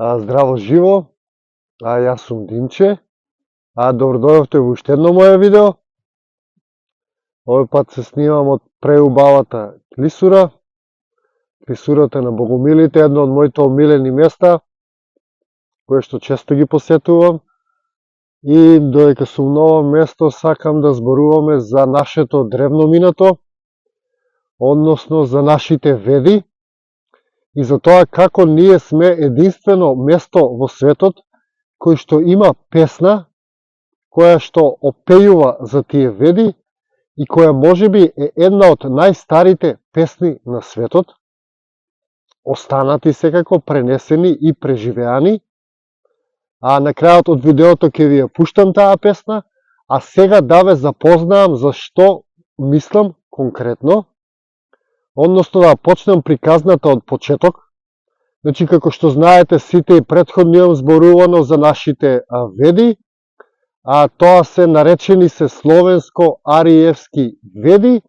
Здраво живо, јас сум Димче, добро дојдовте во уште едно моје видео. Овој пат се снимам од преубавата Клисура. Клисурата на Богомилите, едно од моите омилени места, кое што често ги посетувам. И додека сум на ова место, сакам да зборуваме за нашето древно минато, односно за нашите веди, и за тоа како ние сме единствено место во светот кој што има песна која што опејува за тие веди и која можеби е една од најстарите песни на светот, останати секако пренесени и преживеани. А на крајот од видеото ќе ви ја пуштам таа песна, а сега да ве запознаам за што мислам конкретно, односно да почнем приказната од почеток. Значи, како што знаете, сите и претходно имам зборувано за нашите веди, а тоа се наречени се словенско-ариевски веди.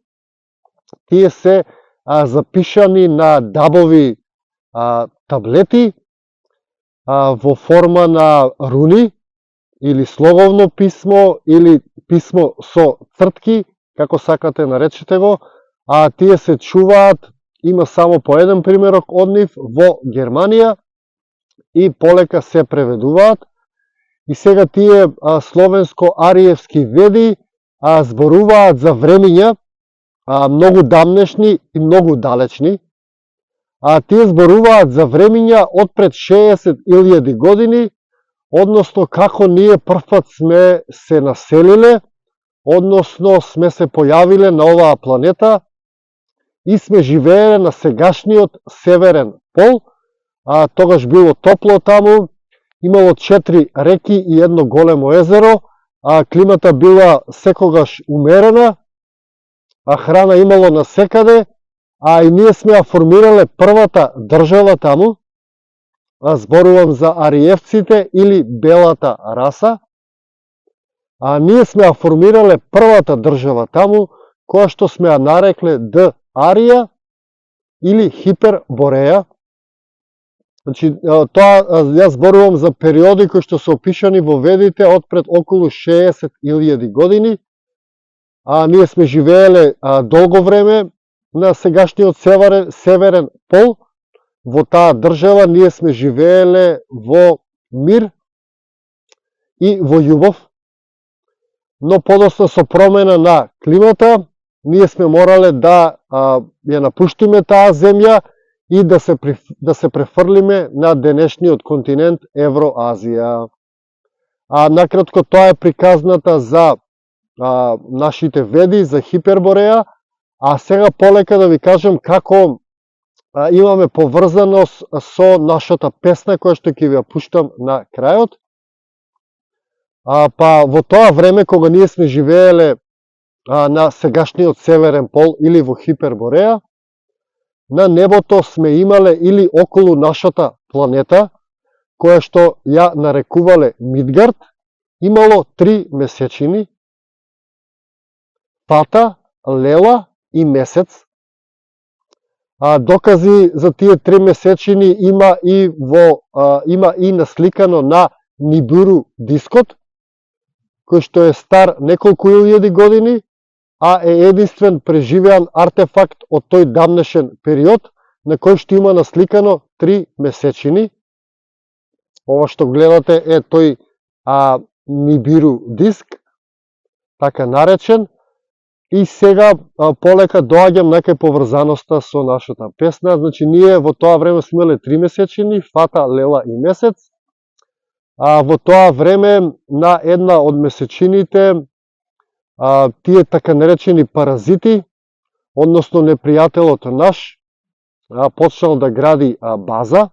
Тие се запишани на дабови таблети во форма на руни, или слоговно писмо, или писмо со цртки, како сакате наречете го, а тие се чуваат, има само по еден примерок од нив во Германија и полека се преведуваат. И сега тие словенско-ариевски веди зборуваат за времиња многу давнешни и многу далечни. Тие зборуваат за времиња од пред 60.000 години, односно како ние првпат сме се населиле, односно сме се појавиле на оваа планета и сме живееле на сегашниот северен пол. Тогаш било топло таму, имало 4 реки и едно големо езеро, климата била секогаш умерена, храна имало насекаде, и ние сме формирале првата држава таму. Зборувам за ариевците или белата раса. Ние сме формирале првата држава таму, која што сме ја нарекле Д. Арија или Хипербореја. Значи, тоа јас зборувам за периоди кои што се опишани во ведите од пред околу 60.000 години. Ние сме живееле долго време на сегашниот северен пол. Во таа држава ние сме живееле во мир и во љубов. Но подоцна со промена на климата, ние сме морале да ја напуштиме таа земја и да се префрлиме на денешниот континент Евроазија. Накратко, тоа е приказната за нашите веди, за Хипербореја. Сега полека да ви кажам како имаме поврзаност со нашата песна која што ќе ви ја пуштам на крајот. Во тоа време кога ние сме живееле на сегашниот северен пол или во Хипербореја, на небото сме имале или околу нашата планета, која што ја нарекувале Мидгард, имало 3 месечини: Фата, Лела и Месец. Докази за тие 3 месечини има и насликано на Нибиру дискот, кој што е стар неколку илјади години, е единствен преживеан артефакт од тој давнешен период, на кој што има насликано 3 месечини. Ова што гледате е тој Нибиру диск, така наречен. И сега полека доаѓам на кај поврзаноста со нашата песна. Значи, ние во тоа време сме имале 3 месечини: Фата, Лела и Месец. Во тоа време на една од месечините тие така наречени паразити, односно непријателот наш, почнал да гради база,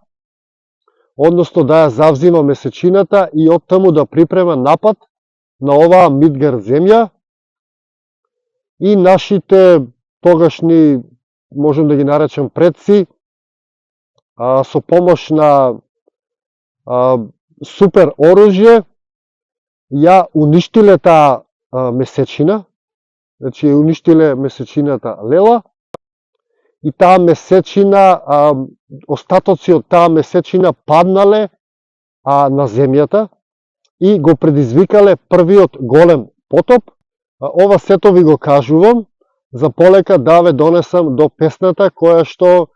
односно да ја завзима месечината и оттаму да припрема напад на оваа Мидгард земја. И нашите тогашни, можем да ги наречем предци, со помош на супер оружје, ја уништиле таа месечина, значи ја уништиле месечината Лела, и таа месечина, остатоци од таа месечина паднале на земјата и го предизвикале првиот голем потоп. Ова сето ви го кажувам за полека да ве донесам до песната која што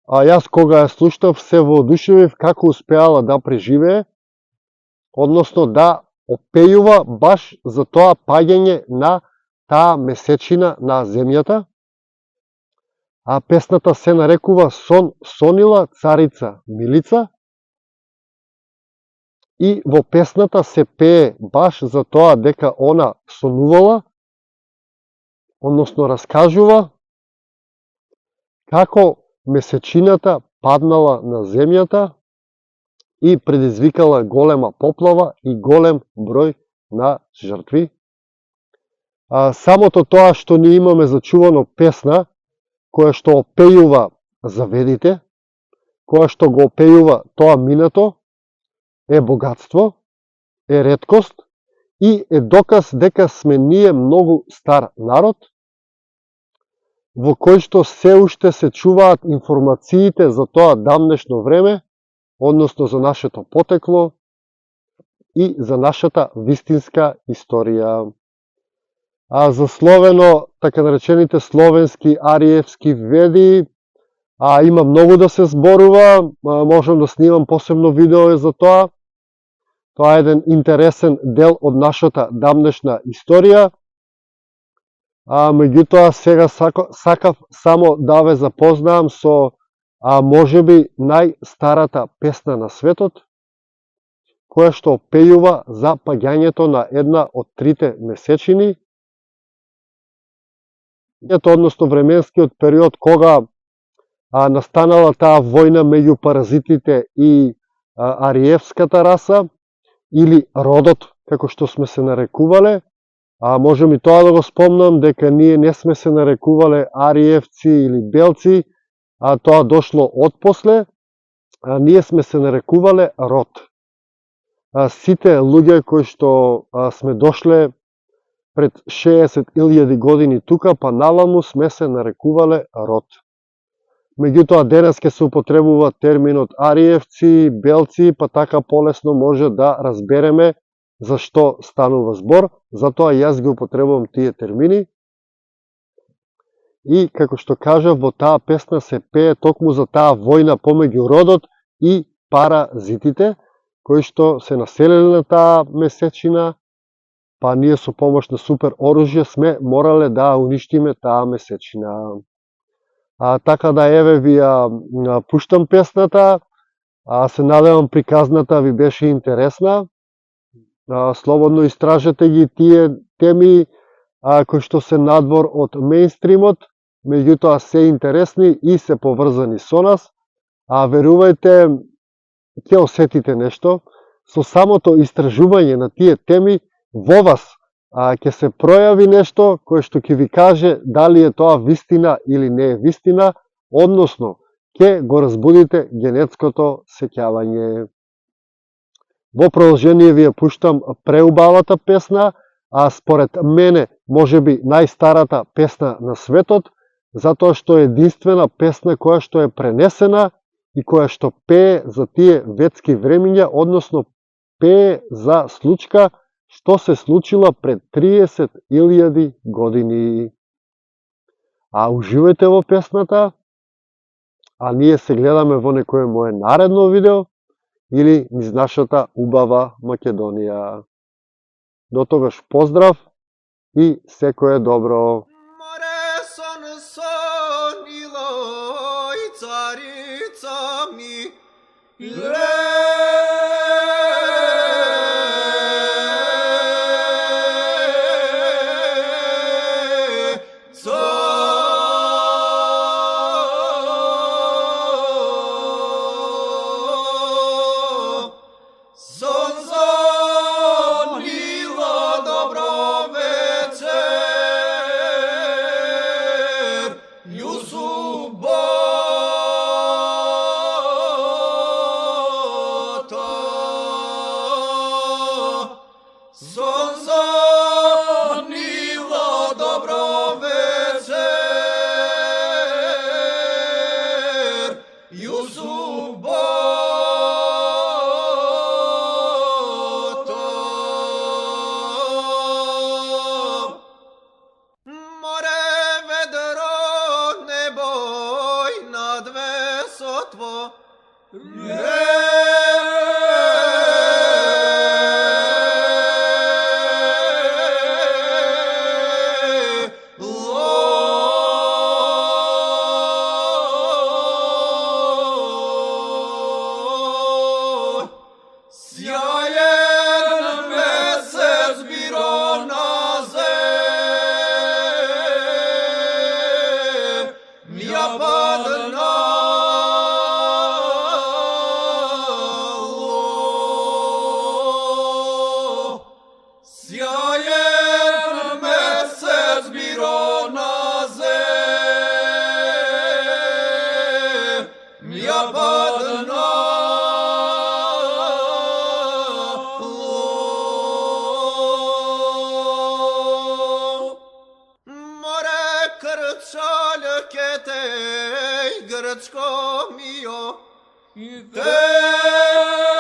јас кога ја слушнав се воодушевив како успеала да преживее, односно да опејува баш за тоа паѓање на таа месечина на земјата. А песната се нарекува Сон сонила царица Милица. И во песната се пее баш за тоа дека она сонувала, односно раскажува како месечината паднала на земјата и предизвикала голема поплава и голем број на жртви. Самото тоа што ние имаме зачувано песна, која што опејува заведите, која што го опејува тоа минато, е богатство, е реткост и е доказ дека сме ние многу стар народ, во кој што се уште се чуваат информациите за тоа дамнешно време, односно за нашето потекло и за нашата вистинска историја. Засловено, така наречените словенски ариевски веди, има многу да се зборува, можам да снимам посебно видео за тоа. Тоа е еден интересен дел од нашата дамнешна историја. Меѓутоа, сега сакав само да ве запознаам со можеби најстарата песна на светот, која што пејува за паѓањето на една од трите месечини, односно временскиот период кога настанала таа војна меѓу паразитите и ариевската раса, или родот, како што сме се нарекувале. Можем и тоа да го спомнам, дека ние не сме се нарекувале ариевци или белци, тоа дошло отпосле, ние сме се нарекувале род. Сите луѓе кои што сме дошле пред 60.000 години тука, па наламу сме се нарекувале род. Меѓутоа, денес ке се употребува терминот ариевци, белци, па така полесно може да разбереме за што станува збор, затоа јас ги употребувам тие термини. И, како што кажав, во таа песна се пее токму за таа војна помеѓу родот и паразитите, кои што се населили на таа месечина, па ние со помош на супер оружје сме морале да уништиме таа месечина. Така да еве ви ја пуштам песната, се надевам приказната ви беше интересна. Слободно истражете ги тие теми кои што се надвор од мејнстримот, меѓутоа се интересни и се поврзани со нас. Верувајте, ќе осетите нешто. Со самото истражување на тие теми во вас ќе се пројави нешто кое што ќе ви каже дали е тоа вистина или не е вистина, односно ќе го разбудите генетското сеќавање. Во продолжение ви ја пуштам преубавата песна, според мене можеби најстарата песна на светот, затоа што е единствена песна која што е пренесена и која што пее за тие ветски времиња, односно пее за случка што се случила пред 30.000 години. Уживајте во песната, ние се гледаме во некое мое наредно видео или низ нашата убава Македонија. До тогаш поздрав и секое добро. Море сон сонило и царица ми Сяєн месец біро на земля паднало. Сяєн месец біро на земля паднало. Море кричаль кетей, гречко міо, те